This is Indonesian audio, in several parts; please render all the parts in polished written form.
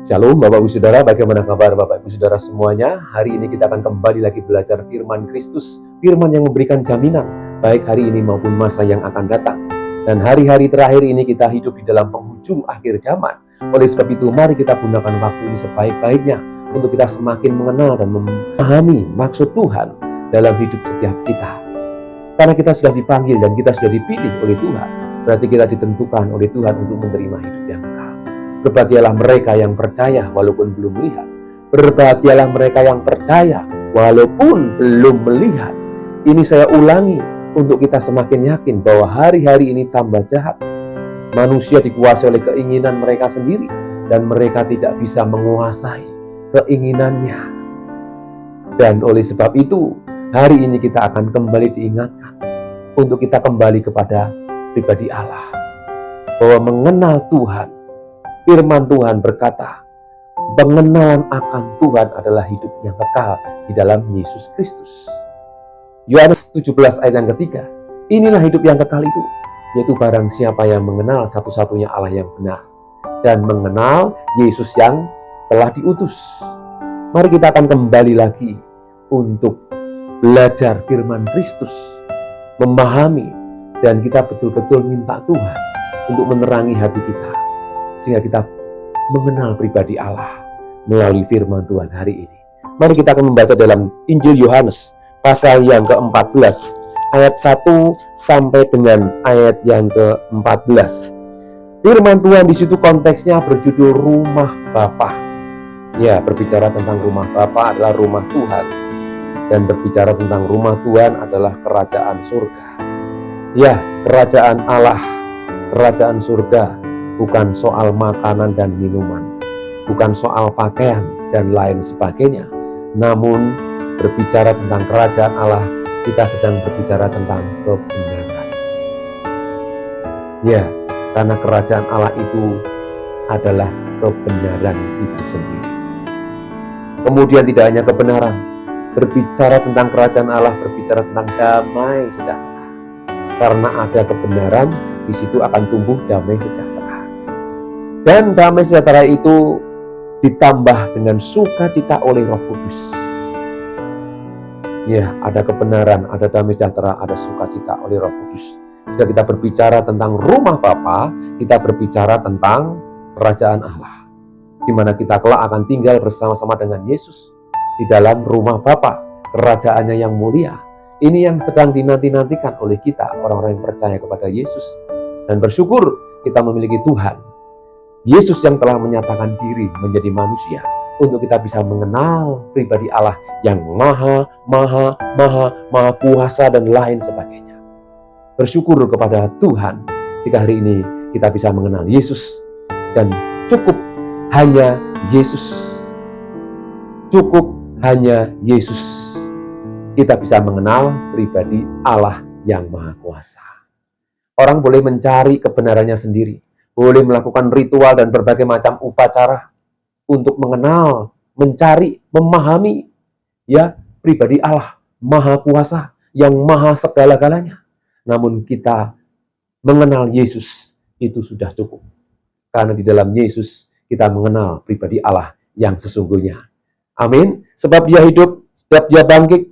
Shalom Bapak Ibu Saudara, bagaimana kabar Bapak Ibu Saudara semuanya? Hari ini kita akan kembali lagi belajar firman Kristus, firman yang memberikan jaminan, baik hari ini maupun masa yang akan datang. Dan hari-hari terakhir ini kita hidup di dalam penghujung akhir zaman. Oleh sebab itu, mari kita gunakan waktu ini sebaik-baiknya untuk kita semakin mengenal dan memahami maksud Tuhan dalam hidup setiap kita. Karena kita sudah dipanggil dan kita sudah dipilih oleh Tuhan, berarti kita ditentukan oleh Tuhan untuk menerima hidup yang kekal. Berbahagialah mereka yang percaya walaupun belum melihat. Berbahagialah mereka yang percaya walaupun belum melihat. Ini saya ulangi untuk kita semakin yakin bahwa hari-hari ini tambah jahat. Manusia dikuasai oleh keinginan mereka sendiri dan mereka tidak bisa menguasai keinginannya. Dan oleh sebab itu, hari ini kita akan kembali diingatkan untuk kita kembali kepada pribadi Allah. Bahwa mengenal Tuhan, firman Tuhan berkata, pengenalan akan Tuhan adalah hidup yang kekal di dalam Yesus Kristus. Yohanes 17 ayat yang ketiga, inilah hidup yang kekal itu, yaitu barang siapa yang mengenal satu-satunya Allah yang benar, dan mengenal Yesus yang telah diutus. Mari kita akan kembali lagi untuk belajar firman Kristus, memahami, dan kita betul-betul minta Tuhan untuk menerangi hati kita, sehingga kita mengenal pribadi Allah melalui firman Tuhan hari ini. Mari kita akan membaca dalam Injil Yohanes pasal yang ke-14 ayat 1 sampai dengan ayat yang ke-14. Firman Tuhan di situ konteksnya berjudul rumah Bapa. Ya, berbicara tentang rumah Bapa adalah rumah Tuhan, dan berbicara tentang rumah Tuhan adalah kerajaan surga. Ya, kerajaan Allah, kerajaan surga bukan soal makanan dan minuman, bukan soal pakaian dan lain sebagainya. Namun berbicara tentang kerajaan Allah, kita sedang berbicara tentang kebenaran. Ya, karena kerajaan Allah itu adalah kebenaran itu sendiri. Kemudian tidak hanya kebenaran, berbicara tentang kerajaan Allah, berbicara tentang damai sejahtera. Karena ada kebenaran, di situ akan tumbuh damai sejahtera. Dan damai sejahtera itu ditambah dengan sukacita oleh Roh Kudus. Ya, ada kebenaran, ada damai sejahtera, ada sukacita oleh Roh Kudus. Jika kita berbicara tentang rumah Bapa, kita berbicara tentang kerajaan Allah, di mana kita kelak akan tinggal bersama-sama dengan Yesus di dalam rumah Bapa, kerajaannya yang mulia. Ini yang sedang dinanti-nantikan oleh kita, orang-orang yang percaya kepada Yesus. Dan bersyukur kita memiliki Tuhan Yesus yang telah menyatakan diri menjadi manusia untuk kita bisa mengenal pribadi Allah yang maha kuasa dan lain sebagainya. Bersyukur kepada Tuhan jika hari ini kita bisa mengenal Yesus, dan cukup hanya Yesus. Cukup hanya Yesus. Kita bisa mengenal pribadi Allah yang maha kuasa. Orang boleh mencari kebenarannya sendiri, boleh melakukan ritual dan berbagai macam upacara untuk mengenal, mencari, memahami ya pribadi Allah maha kuasa yang maha segala-galanya. Namun kita mengenal Yesus itu sudah cukup. Karena di dalam Yesus kita mengenal pribadi Allah yang sesungguhnya. Amin. Sebab dia hidup, setiap dia bangkit.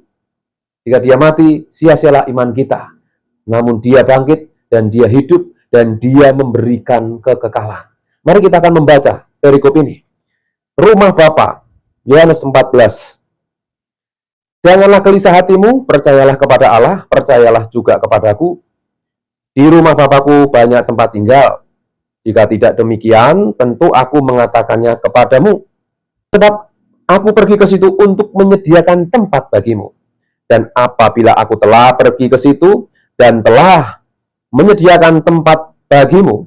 Jika dia mati, sia-sialah iman kita. Namun dia bangkit dan dia hidup, dan dia memberikan kekekalan. Mari kita akan membaca perikop ini. Rumah Bapa, Yohanes 14. Janganlah gelisah hatimu, percayalah kepada Allah, percayalah juga kepadaku. Di rumah Bapakku banyak tempat tinggal. Jika tidak demikian, tentu aku mengatakannya kepadamu. Sebab aku pergi ke situ untuk menyediakan tempat bagimu. Dan apabila aku telah pergi ke situ dan telah menyediakan tempat bagimu,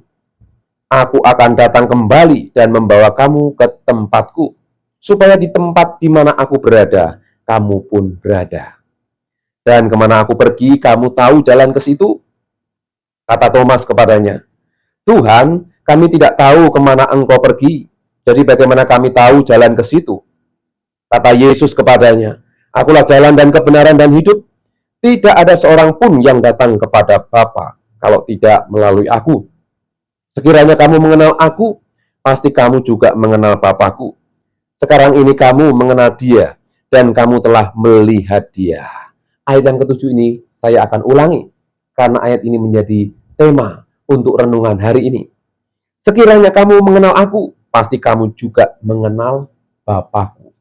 aku akan datang kembali dan membawa kamu ke tempatku, supaya di tempat di mana aku berada, kamu pun berada. Dan kemana aku pergi, kamu tahu jalan ke situ? Kata Thomas kepadanya, Tuhan, kami tidak tahu kemana engkau pergi, jadi bagaimana kami tahu jalan ke situ? Kata Yesus kepadanya, akulah jalan dan kebenaran dan hidup. Tidak ada seorang pun yang datang kepada Bapa kalau tidak melalui aku. Sekiranya kamu mengenal aku, pasti kamu juga mengenal Bapakku. Sekarang ini kamu mengenal Dia, dan kamu telah melihat Dia. Ayat yang ketujuh ini saya akan ulangi, karena ayat ini menjadi tema untuk renungan hari ini. Sekiranya kamu mengenal Aku, pasti kamu juga mengenal Bapakku.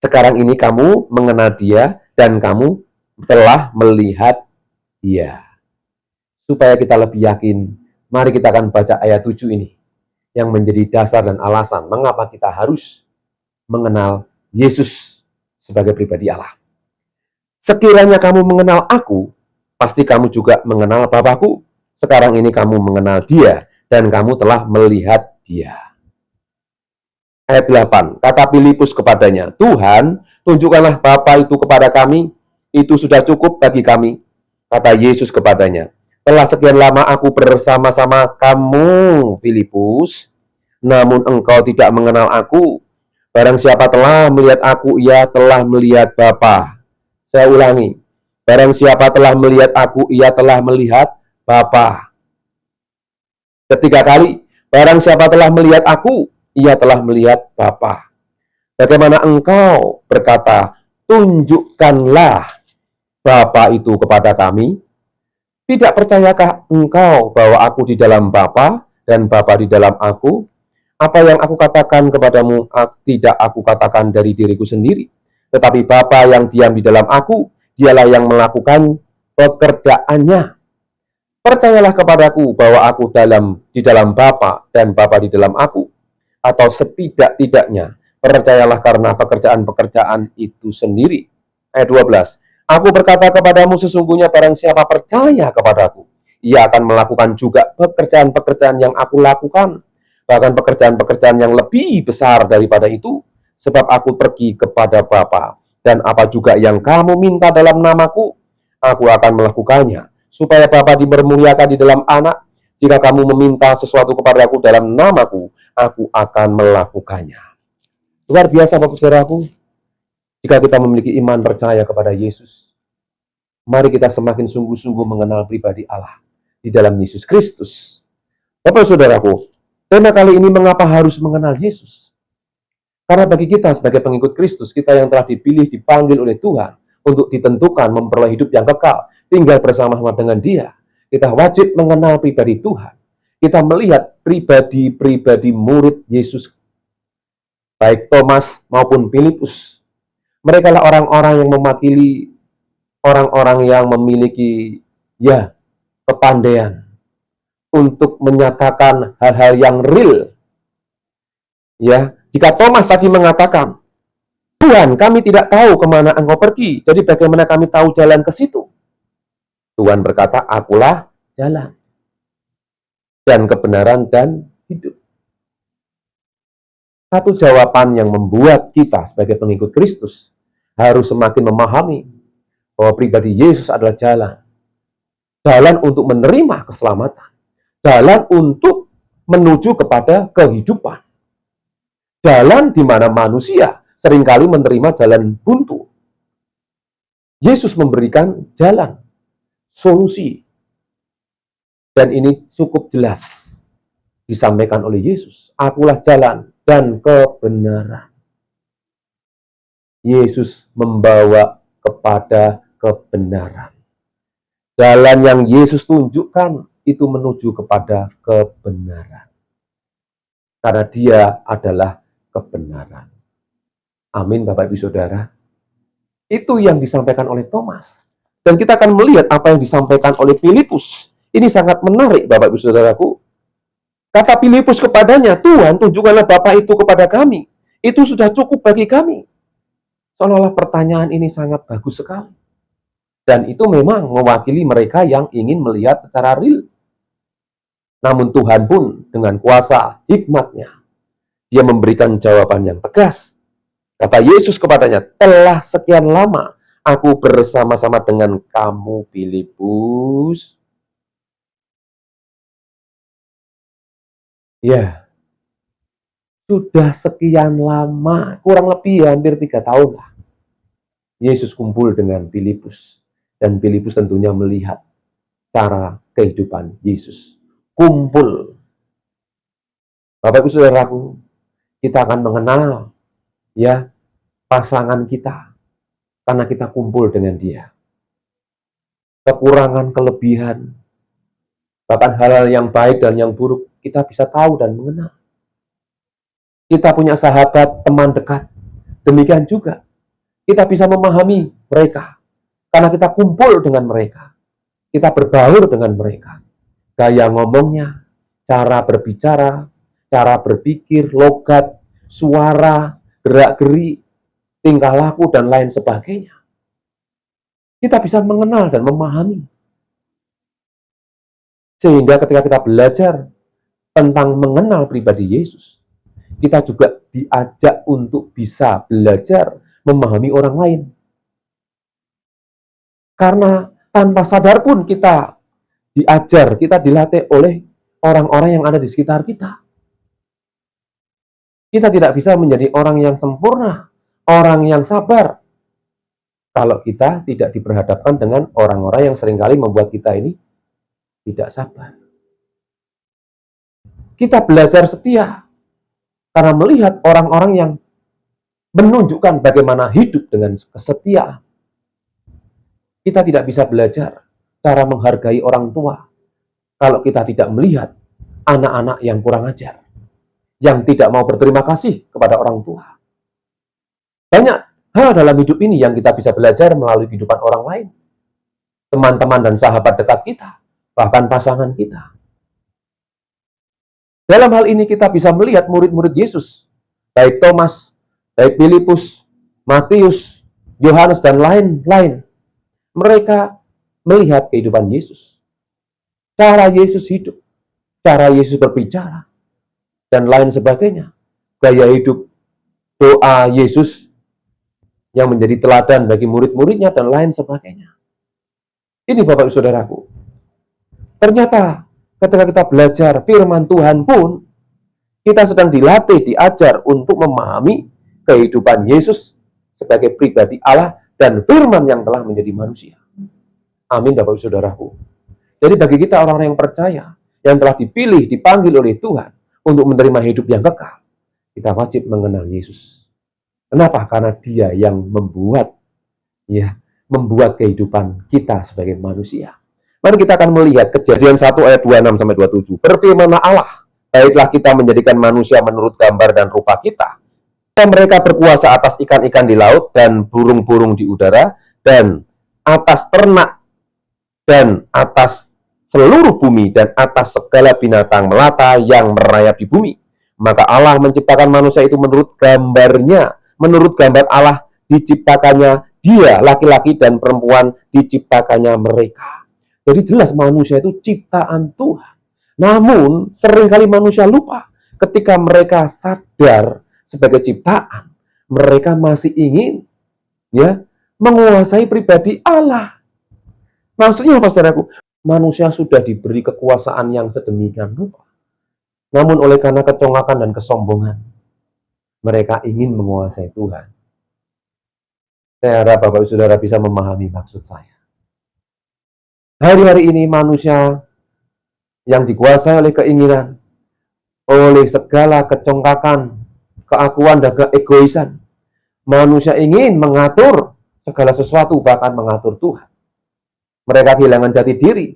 Sekarang ini kamu mengenal Dia, dan kamu telah melihat Dia. Supaya kita lebih yakin, mari kita akan baca ayat 7 ini, yang menjadi dasar dan alasan mengapa kita harus mengenal Yesus sebagai pribadi Allah. Sekiranya kamu mengenal Aku, pasti kamu juga mengenal Bapakku. Sekarang ini kamu mengenal Dia, dan kamu telah melihat Dia. Ayat 8, kata Filipus kepadanya, Tuhan, tunjukkanlah Bapa itu kepada kami, itu sudah cukup bagi kami. Kata Yesus kepadanya, telah sekian lama aku bersama-sama kamu, Filipus, namun engkau tidak mengenal Aku. Barang siapa telah melihat Aku, ia telah melihat Bapa. Saya ulangi, barang siapa telah melihat Aku, ia telah melihat Bapa. Ketiga kali, barang siapa telah melihat Aku, ia telah melihat Bapa. Bagaimana engkau berkata, tunjukkanlah Bapa itu kepada kami? Tidak percayakah engkau bahwa Aku di dalam Bapa dan Bapa di dalam Aku? Apa yang Aku katakan kepadamu, tidak Aku katakan dari diriku sendiri, tetapi Bapa yang diam di dalam Aku, Dialah yang melakukan pekerjaannya. Percayalah kepadaku bahwa Aku di dalam Bapa dan Bapa di dalam Aku, atau setidak-tidaknya percayalah karena pekerjaan-pekerjaan itu sendiri. Ayat 12. Aku berkata kepadamu, sesungguhnya barang siapa percaya kepadaku, ia akan melakukan juga pekerjaan-pekerjaan yang Aku lakukan, bahkan pekerjaan-pekerjaan yang lebih besar daripada itu, sebab Aku pergi kepada Bapa, dan apa juga yang kamu minta dalam namaku, Aku akan melakukannya, supaya Bapa dipermuliakan di dalam Anak. Jika kamu meminta sesuatu kepadaku dalam namaku, Aku akan melakukannya. Luar biasa Bapak Saudaraku, jika kita memiliki iman percaya kepada Yesus, mari kita semakin sungguh-sungguh mengenal pribadi Allah di dalam Yesus Kristus. Bapak Saudaraku, tema kali ini mengapa harus mengenal Yesus? Karena bagi kita sebagai pengikut Kristus, kita yang telah dipilih, dipanggil oleh Tuhan untuk ditentukan memperoleh hidup yang kekal, tinggal bersama-sama dengan Dia, kita wajib mengenal pribadi Tuhan. Kita melihat pribadi-pribadi murid Yesus, baik Thomas maupun Filipus. Mereka lah orang-orang yang mewakili orang-orang yang memiliki kepandaian untuk menyatakan hal-hal yang real. Jika Thomas tadi mengatakan, Tuhan, kami tidak tahu kemana Engkau pergi, jadi bagaimana kami tahu jalan ke situ? Tuhan berkata, Akulah jalan dan kebenaran dan hidup. Satu jawaban yang membuat kita sebagai pengikut Kristus harus semakin memahami bahwa pribadi Yesus adalah jalan. Jalan untuk menerima keselamatan. Jalan untuk menuju kepada kehidupan. Jalan di mana manusia seringkali menerima jalan buntu. Yesus memberikan jalan, solusi. Dan ini cukup jelas disampaikan oleh Yesus. Akulah jalan dan kebenaran. Yesus membawa kepada kebenaran. Jalan yang Yesus tunjukkan itu menuju kepada kebenaran. Karena Dia adalah kebenaran. Amin Bapak Ibu Saudara. Itu yang disampaikan oleh Thomas. Dan kita akan melihat apa yang disampaikan oleh Filipus. Ini sangat menarik Bapak Ibu Saudaraku. Kata Filipus kepadanya, Tuhan, tunjukkanlah Bapa itu kepada kami. Itu sudah cukup bagi kami. Seolah-olah pertanyaan ini sangat bagus sekali. Dan itu memang mewakili mereka yang ingin melihat secara real. Namun Tuhan pun dengan kuasa hikmat-Nya, Dia memberikan jawaban yang tegas. Kata Yesus kepadanya, telah sekian lama aku bersama-sama dengan kamu, Filipus. Sudah sekian lama, kurang lebih hampir 3 tahun lah. Yesus kumpul dengan Filipus. Dan Filipus tentunya melihat cara kehidupan Yesus. Kumpul. Bapak Ibu Saudaraku, kita akan mengenal ya pasangan kita karena kita kumpul dengan dia. Kekurangan, kelebihan, bahkan hal-hal yang baik dan yang buruk kita bisa tahu dan mengenal. Kita punya sahabat, teman dekat. Demikian juga kita bisa memahami mereka karena kita kumpul dengan mereka. Kita berbaur dengan mereka. Gaya ngomongnya, cara berbicara, cara berpikir, logat, suara, gerak-gerik, tingkah laku, dan lain sebagainya. Kita bisa mengenal dan memahami. Sehingga ketika kita belajar tentang mengenal pribadi Yesus, kita juga diajak untuk bisa belajar memahami orang lain. Karena tanpa sadar pun kita diajar, kita dilatih oleh orang-orang yang ada di sekitar kita. Kita tidak bisa menjadi orang yang sempurna, orang yang sabar, kalau kita tidak diperhadapkan dengan orang-orang yang seringkali membuat kita ini tidak sabar. Kita belajar setia karena melihat orang-orang yang menunjukkan bagaimana hidup dengan kesetiaan. Kita tidak bisa belajar cara menghargai orang tua kalau kita tidak melihat anak-anak yang kurang ajar, yang tidak mau berterima kasih kepada orang tua. Banyak hal dalam hidup ini yang kita bisa belajar melalui kehidupan orang lain. Teman-teman dan sahabat dekat kita, bahkan pasangan kita. Dalam hal ini kita bisa melihat murid-murid Yesus, baik Thomas, baik Filipus, Matius, Yohanes, dan lain-lain. Mereka melihat kehidupan Yesus. Cara Yesus hidup, cara Yesus berbicara, dan lain sebagainya. Gaya hidup, doa Yesus yang menjadi teladan bagi murid-muridnya, dan lain sebagainya. Ini Bapak Saudaraku. Ternyata ketika kita belajar firman Tuhan pun, kita sedang dilatih, diajar untuk memahami kehidupan Yesus sebagai pribadi Allah dan firman yang telah menjadi manusia. Amin Bapak Saudaraku. Jadi bagi kita orang-orang yang percaya, yang telah dipilih, dipanggil oleh Tuhan untuk menerima hidup yang kekal, kita wajib mengenal Yesus. Kenapa? Karena Dia yang membuat kehidupan kita sebagai manusia. Mari kita akan melihat Kejadian 1 ayat 26 sampai 27. Berfirmanlah Allah, baiklah kita menjadikan manusia menurut gambar dan rupa kita. Dan mereka berkuasa atas ikan-ikan di laut dan burung-burung di udara dan atas ternak dan atas seluruh bumi dan atas segala binatang melata yang merayap di bumi. Maka Allah menciptakan manusia itu menurut gambarnya. Menurut gambar Allah diciptakannya dia, laki-laki dan perempuan diciptakannya mereka. Jadi jelas manusia itu ciptaan Tuhan. Namun seringkali manusia lupa ketika mereka sadar sebagai ciptaan, mereka masih ingin menguasai pribadi Allah. Maksudnya apa saudaraku? Manusia sudah diberi kekuasaan yang sedemikian rupa. Namun oleh karena kecongkakan dan kesombongan, mereka ingin menguasai Tuhan. Saya harap Bapak Saudara bisa memahami maksud saya. Hari-hari ini manusia yang dikuasai oleh keinginan, oleh segala kecongkakan, keakuan dan keegoisan. Manusia ingin mengatur segala sesuatu, bahkan mengatur Tuhan. Mereka kehilangan jati diri.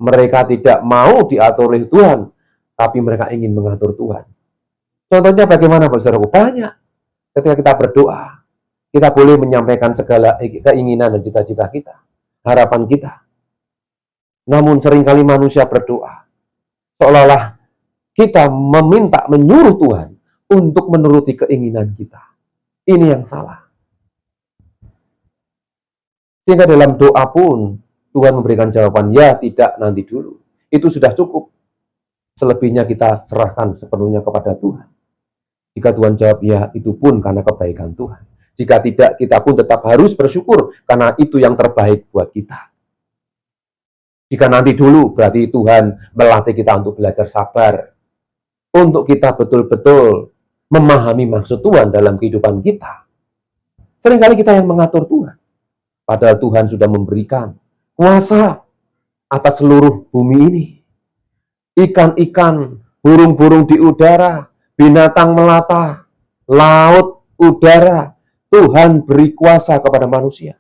Mereka tidak mau diatur oleh Tuhan, tapi mereka ingin mengatur Tuhan. Contohnya bagaimana, saudaraku? Banyak. Ketika kita berdoa, kita boleh menyampaikan segala keinginan dan cita-cita kita, harapan kita. Namun seringkali manusia berdoa, seolah-olah kita menyuruh Tuhan untuk menuruti keinginan kita. Ini yang salah. Sehingga dalam doa pun, Tuhan memberikan jawaban, ya, tidak, nanti dulu. Itu sudah cukup. Selebihnya kita serahkan sepenuhnya kepada Tuhan. Jika Tuhan jawab ya, itu pun karena kebaikan Tuhan. Jika tidak, kita pun tetap harus bersyukur karena itu yang terbaik buat kita. Jika nanti dulu, berarti Tuhan melatih kita untuk belajar sabar. Untuk kita betul-betul memahami maksud Tuhan dalam kehidupan kita. Seringkali kita yang mengatur Tuhan. Padahal Tuhan sudah memberikan kuasa atas seluruh bumi ini. Ikan-ikan, burung-burung di udara, binatang melata, laut, udara. Tuhan beri kuasa kepada manusia.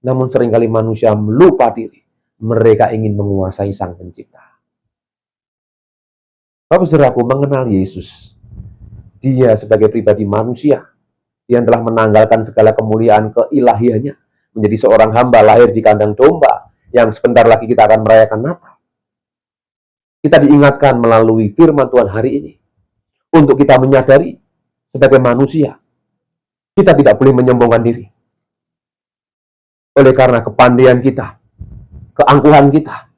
Namun seringkali manusia lupa diri. Mereka ingin menguasai Sang Pencipta. Bapak saudaraku, mengenal Yesus. Dia sebagai pribadi manusia yang telah menanggalkan segala kemuliaan keilahiannya, menjadi seorang hamba lahir di kandang domba, yang sebentar lagi kita akan merayakan Natal. Kita diingatkan melalui firman Tuhan hari ini, untuk kita menyadari sebagai manusia, kita tidak boleh menyombongkan diri. Oleh karena kepandaian kita, keangkuhan kita,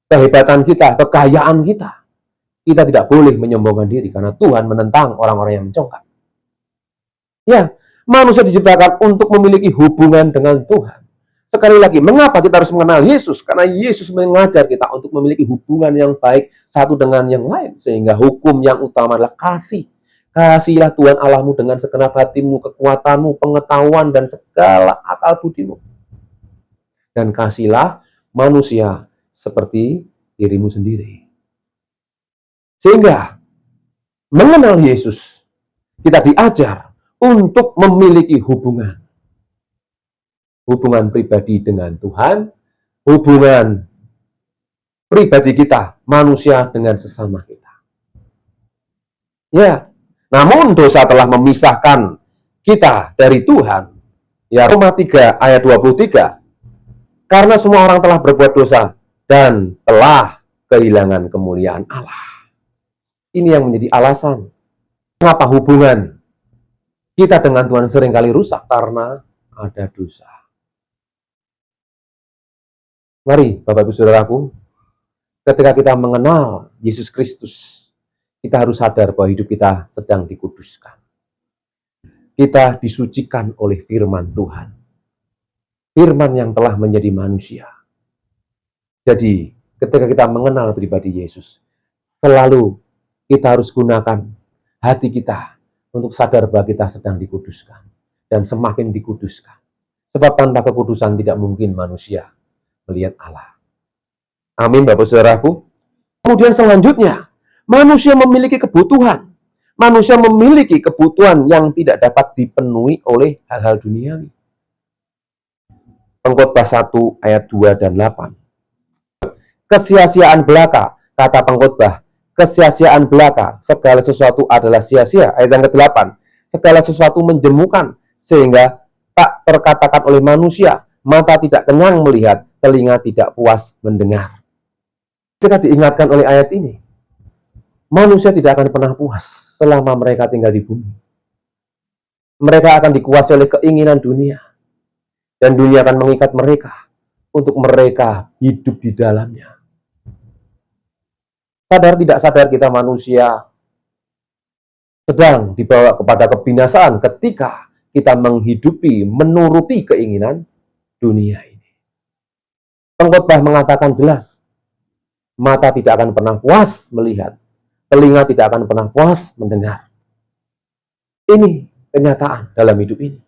kehebatan kita, kekayaan kita, kita tidak boleh menyombongkan diri, karena Tuhan menentang orang-orang yang mencongkak. Ya, manusia diciptakan untuk memiliki hubungan dengan Tuhan. Sekali lagi, mengapa kita harus mengenal Yesus? Karena Yesus mengajar kita untuk memiliki hubungan yang baik satu dengan yang lain. Sehingga hukum yang utama adalah kasih. Kasihilah Tuhan Allahmu dengan segenap hatimu, kekuatanmu, pengetahuan, dan segala akal budimu. Dan kasihlah manusia seperti dirimu sendiri. Sehingga mengenal Yesus, kita diajar untuk memiliki hubungan pribadi dengan Tuhan, hubungan pribadi kita, manusia dengan sesama kita. Ya, namun dosa telah memisahkan kita dari Tuhan. Ya, Roma 3 ayat 23. Karena semua orang telah berbuat dosa dan telah kehilangan kemuliaan Allah. Ini yang menjadi alasan mengapa hubungan kita dengan Tuhan seringkali rusak, karena ada dosa. Mari, Bapak Ibu Saudaraku, ketika kita mengenal Yesus Kristus, kita harus sadar bahwa hidup kita sedang dikuduskan. Kita disucikan oleh firman Tuhan. Firman yang telah menjadi manusia. Jadi, ketika kita mengenal pribadi Yesus, selalu kita harus gunakan hati kita untuk sadar bahwa kita sedang dikuduskan. Dan semakin dikuduskan. Sebab tanpa kekudusan tidak mungkin manusia melihat Allah. Amin, Bapak Saudaraku. Kemudian selanjutnya, manusia memiliki kebutuhan. Manusia memiliki kebutuhan yang tidak dapat dipenuhi oleh hal-hal duniawi. Pengkhotbah 1 ayat 2 dan 8. Kesia-siaan belaka, kata pengkhotbah, kesia-siaan belaka, segala sesuatu adalah sia-sia. Ayat yang ke-8, segala sesuatu menjemukan, sehingga tak terkatakan oleh manusia, mata tidak kenyang melihat, telinga tidak puas mendengar. Kita diingatkan oleh ayat ini, manusia tidak akan pernah puas selama mereka tinggal di bumi. Mereka akan dikuasai oleh keinginan dunia, dan dunia akan mengikat mereka untuk mereka hidup di dalamnya. Sadar tidak sadar kita manusia sedang dibawa kepada kebinasaan ketika kita menghidupi, menuruti keinginan dunia ini. Pengkhotbah mengatakan jelas, mata tidak akan pernah puas melihat, telinga tidak akan pernah puas mendengar. Ini kenyataan dalam hidup ini.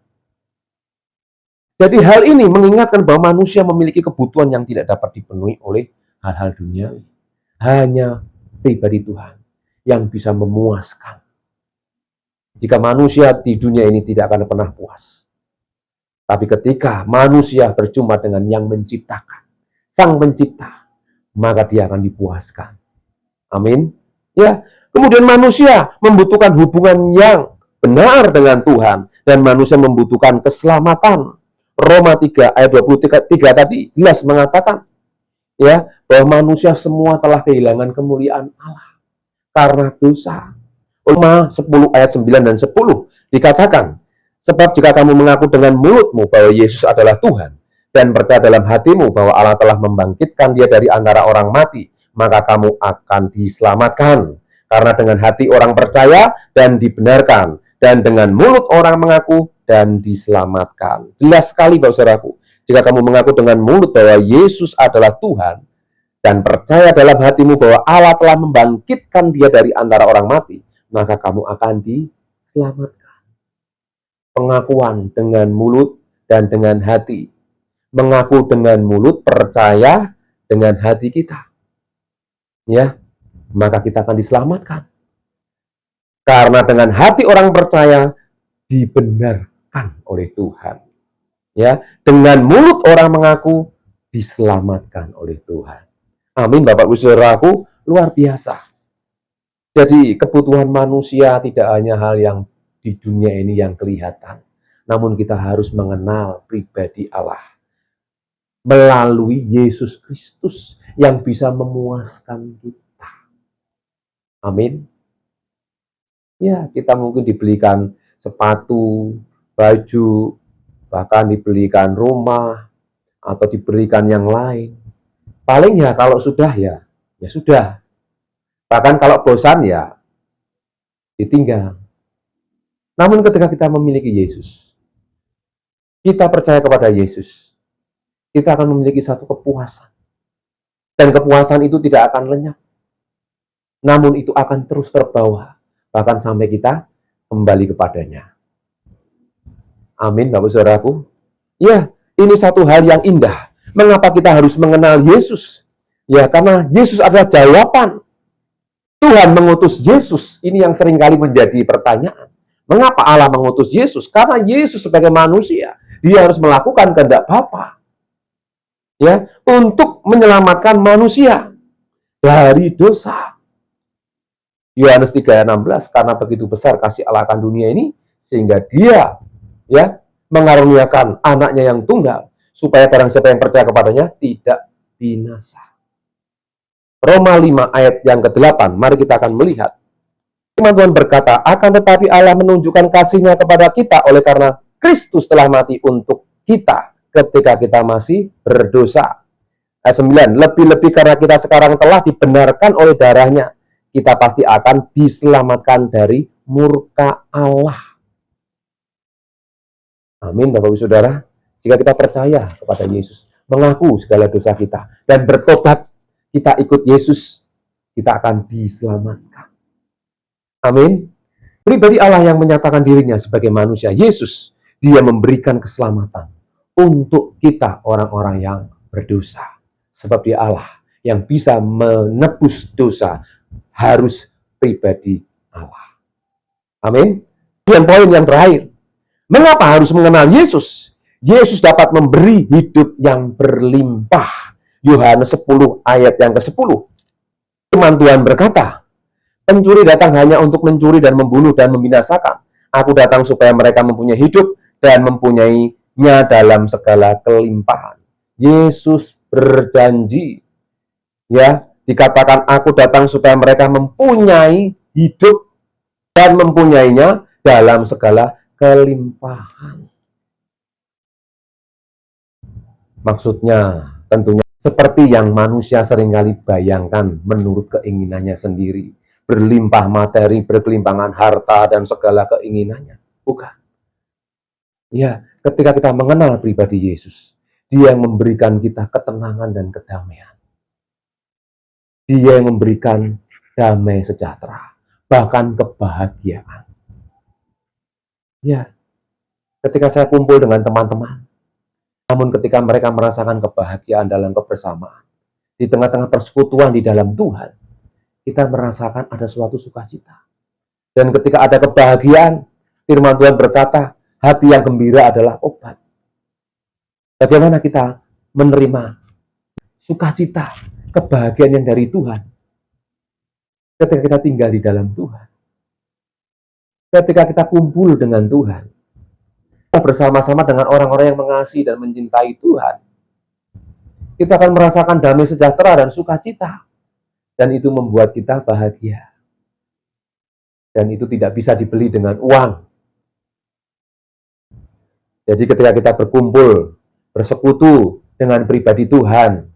Jadi hal ini mengingatkan bahwa manusia memiliki kebutuhan yang tidak dapat dipenuhi oleh hal-hal duniawi. Hanya pribadi Tuhan yang bisa memuaskan. Jika manusia di dunia ini tidak akan pernah puas. Tapi ketika manusia berjumpa dengan yang menciptakan, Sang Pencipta, maka dia akan dipuaskan. Amin. Ya, kemudian manusia membutuhkan hubungan yang benar dengan Tuhan, dan manusia membutuhkan keselamatan. Roma 3 ayat 23 tadi jelas mengatakan, ya, bahwa manusia semua telah kehilangan kemuliaan Allah karena dosa. Roma 10 ayat 9 dan 10 dikatakan, sebab jika kamu mengaku dengan mulutmu bahwa Yesus adalah Tuhan, dan percaya dalam hatimu bahwa Allah telah membangkitkan dia dari antara orang mati, maka kamu akan diselamatkan. Karena dengan hati orang percaya dan dibenarkan, dan dengan mulut orang mengaku dan diselamatkan. Jelas sekali, Bapak Saudaraku, jika kamu mengaku dengan mulut bahwa Yesus adalah Tuhan, dan percaya dalam hatimu bahwa Allah telah membangkitkan dia dari antara orang mati, maka kamu akan diselamatkan. Pengakuan dengan mulut dan dengan hati. Mengaku dengan mulut, percaya dengan hati kita. Ya. maka kita akan diselamatkan. Karena dengan hati orang percaya dibenarkan oleh Tuhan. Ya, dengan mulut orang mengaku diselamatkan oleh Tuhan. Amin, Bapak Ibu Saudaraku, luar biasa. Jadi kebutuhan manusia tidak hanya hal yang di dunia ini yang kelihatan, namun kita harus mengenal pribadi Allah melalui Yesus Kristus yang bisa memuaskan kita. Amin. Ya, kita mungkin dibelikan sepatu, baju, bahkan dibelikan rumah, atau diberikan yang lain. Paling ya kalau sudah ya sudah. Bahkan kalau bosan ya ditinggal. Namun ketika kita memiliki Yesus, kita percaya kepada Yesus, kita akan memiliki satu kepuasan. Dan kepuasan itu tidak akan lenyap. Namun itu akan terus terbawa, bahkan sampai kita kembali kepadanya. Amin, Bapak Saudaraku. Ya, ini satu hal yang indah. Mengapa kita harus mengenal Yesus? Ya, karena Yesus adalah jawaban. Tuhan mengutus Yesus, ini yang seringkali menjadi pertanyaan. Mengapa Allah mengutus Yesus? Karena Yesus sebagai manusia, dia harus melakukan kehendak Bapa. Ya, untuk menyelamatkan manusia dari dosa. Yohanes 3 ayat 16, karena begitu besar kasih Allah akan dunia ini, sehingga dia ya mengaruniakan anaknya yang tunggal, supaya barang siapa yang percaya kepadanya tidak binasa. Roma 5 ayat yang ke-8, mari kita akan melihat. Firman Tuhan berkata, akan tetapi Allah menunjukkan kasih-Nya kepada kita oleh karena Kristus telah mati untuk kita ketika kita masih berdosa. Ayat 9, lebih-lebih karena kita sekarang telah dibenarkan oleh darah-Nya, kita pasti akan diselamatkan dari murka Allah. Amin, Bapak Ibu Saudara. Jika kita percaya kepada Yesus, mengaku segala dosa kita, dan bertobat, kita ikut Yesus, kita akan diselamatkan. Amin. Pribadi Allah yang menyatakan dirinya sebagai manusia, Yesus, dia memberikan keselamatan untuk kita orang-orang yang berdosa. Sebab dia Allah yang bisa menebus dosa, harus pribadi Allah. Amin. Dan poin yang terakhir, mengapa harus mengenal Yesus? Yesus dapat memberi hidup yang berlimpah. Yohanes 10 ayat yang ke-10. Firman Tuhan berkata, pencuri datang hanya untuk mencuri dan membunuh dan membinasakan. Aku datang supaya mereka mempunyai hidup dan mempunyainya dalam segala kelimpahan. Yesus berjanji, ya, dikatakan aku datang supaya mereka mempunyai hidup dan mempunyainya dalam segala kelimpahan. Maksudnya tentunya seperti yang manusia seringkali bayangkan menurut keinginannya sendiri. Berlimpah materi, berkelimpangan harta, dan segala keinginannya. Bukan. Ya, ketika kita mengenal pribadi Yesus, dia yang memberikan kita ketenangan dan kedamaian. Dia yang memberikan damai sejahtera, bahkan kebahagiaan. Ya, ketika saya kumpul dengan teman-teman, namun ketika mereka merasakan kebahagiaan dalam kebersamaan, di tengah-tengah persekutuan di dalam Tuhan, kita merasakan ada suatu sukacita. Dan ketika ada kebahagiaan, firman Tuhan berkata, hati yang gembira adalah obat. Bagaimana kita menerima sukacita, kebahagiaan yang dari Tuhan? Ketika kita tinggal di dalam Tuhan. Ketika kita kumpul dengan Tuhan. Bersama-sama dengan orang-orang yang mengasihi dan mencintai Tuhan, kita akan merasakan damai sejahtera dan sukacita. Dan itu membuat kita bahagia. Dan itu tidak bisa dibeli dengan uang. Jadi ketika kita berkumpul, bersekutu dengan pribadi Tuhan,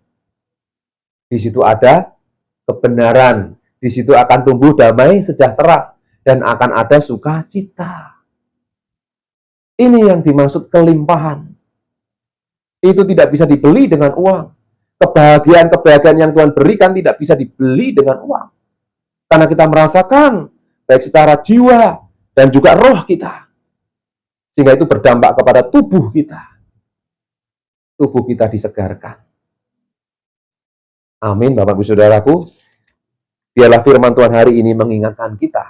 di situ ada kebenaran, di situ akan tumbuh damai sejahtera, dan akan ada sukacita. Ini yang dimaksud kelimpahan. Itu tidak bisa dibeli dengan uang. Kebahagiaan-kebahagiaan yang Tuhan berikan tidak bisa dibeli dengan uang. Karena kita merasakan, baik secara jiwa dan juga roh kita. Sehingga itu berdampak kepada tubuh kita. Tubuh kita disegarkan. Amin, Bapak Ibu Saudaraku. Biarlah firman Tuhan hari ini mengingatkan kita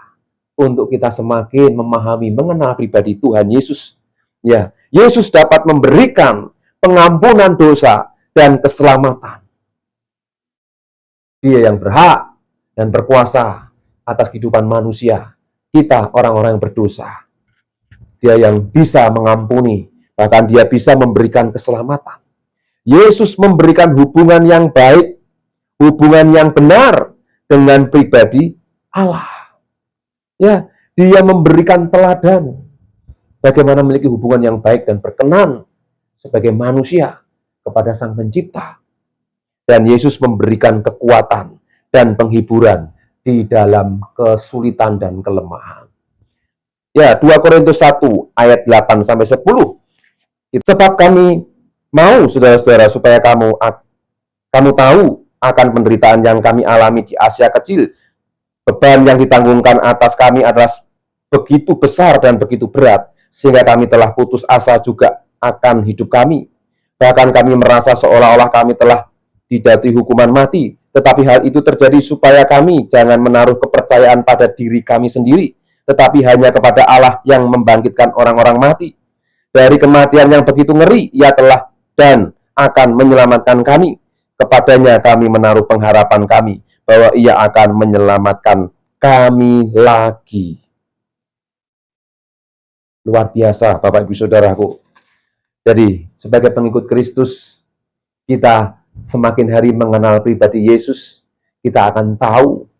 untuk kita semakin memahami, mengenal pribadi Tuhan Yesus. Ya, Yesus dapat memberikan pengampunan dosa dan keselamatan. Dia yang berhak dan berkuasa atas kehidupan manusia. Kita orang-orang yang berdosa. Dia yang bisa mengampuni, bahkan dia bisa memberikan keselamatan. Yesus memberikan hubungan yang baik, hubungan yang benar dengan pribadi Allah. Ya, dia memberikan teladan bagaimana memiliki hubungan yang baik dan berkenan sebagai manusia kepada Sang Pencipta. Dan Yesus memberikan kekuatan dan penghiburan di dalam kesulitan dan kelemahan. Ya, 2 Korintus 1 ayat 8 sampai 10. Sebab kami mau, saudara-saudara, supaya kamu tahu akan penderitaan yang kami alami di Asia Kecil. Beban yang ditanggungkan atas kami adalah begitu besar dan begitu berat, sehingga kami telah putus asa juga akan hidup kami. Bahkan kami merasa seolah-olah kami telah dijatuhi hukuman mati. Tetapi hal itu terjadi supaya kami jangan menaruh kepercayaan pada diri kami sendiri, tetapi hanya kepada Allah yang membangkitkan orang-orang mati. Dari kematian yang begitu ngeri, Ia telah dan akan menyelamatkan kami. Kepadanya kami menaruh pengharapan kami, bahwa Ia akan menyelamatkan kami lagi. Luar biasa, Bapak Ibu Saudaraku. Jadi, sebagai pengikut Kristus, kita semakin hari mengenal pribadi Yesus, kita akan tahu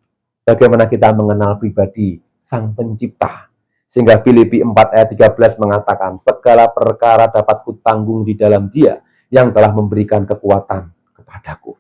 bagaimana kita mengenal pribadi Sang Pencipta. Sehingga Filipi 4 ayat 13 mengatakan, segala perkara dapat kutanggung di dalam Dia yang telah memberikan kekuatan kepadaku.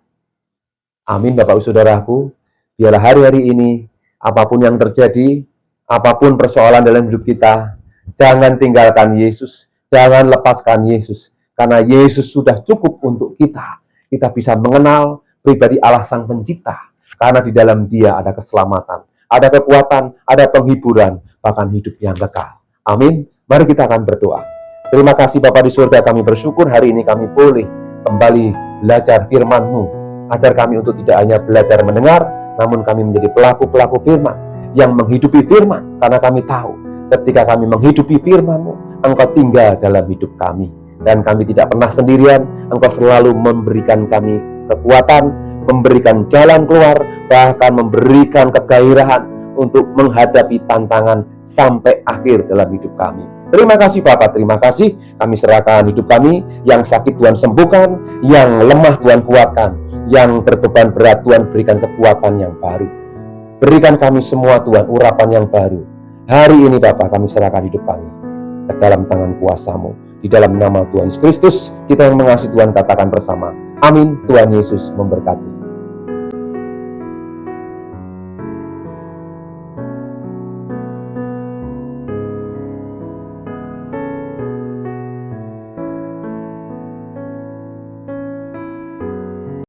Amin, Bapak Ibu Saudaraku. Biarlah hari-hari ini, apapun yang terjadi, apapun persoalan dalam hidup kita, jangan tinggalkan Yesus, jangan lepaskan Yesus, karena Yesus sudah cukup untuk kita. Kita bisa mengenal pribadi Allah Sang Pencipta, karena di dalam Dia ada keselamatan, ada kekuatan, ada penghiburan, bahkan hidup yang kekal. Amin. Mari kita akan berdoa. Terima kasih Bapa di surga, kami bersyukur hari ini kami boleh kembali belajar firman-Mu, ajar kami untuk tidak hanya belajar mendengar, namun kami menjadi pelaku-pelaku firman yang menghidupi firman, karena kami tahu ketika kami menghidupi firman-Mu, Engkau tinggal dalam hidup kami, dan kami tidak pernah sendirian. Engkau selalu memberikan kami kekuatan, memberikan jalan keluar, bahkan memberikan kegairahan untuk menghadapi tantangan sampai akhir dalam hidup kami. Terima kasih Bapak, terima kasih. Kami serahkan hidup kami, yang sakit Tuhan sembuhkan, yang lemah Tuhan kuatkan, yang berbeban berat Tuhan berikan kekuatan yang baru. Berikan kami semua Tuhan urapan yang baru. Hari ini Bapak, kami serahkan hidup kami ke dalam tangan kuasa-Mu. Di dalam nama Tuhan Yesus Kristus, kita yang mengasihi Tuhan katakan bersama, amin. Tuhan Yesus memberkati.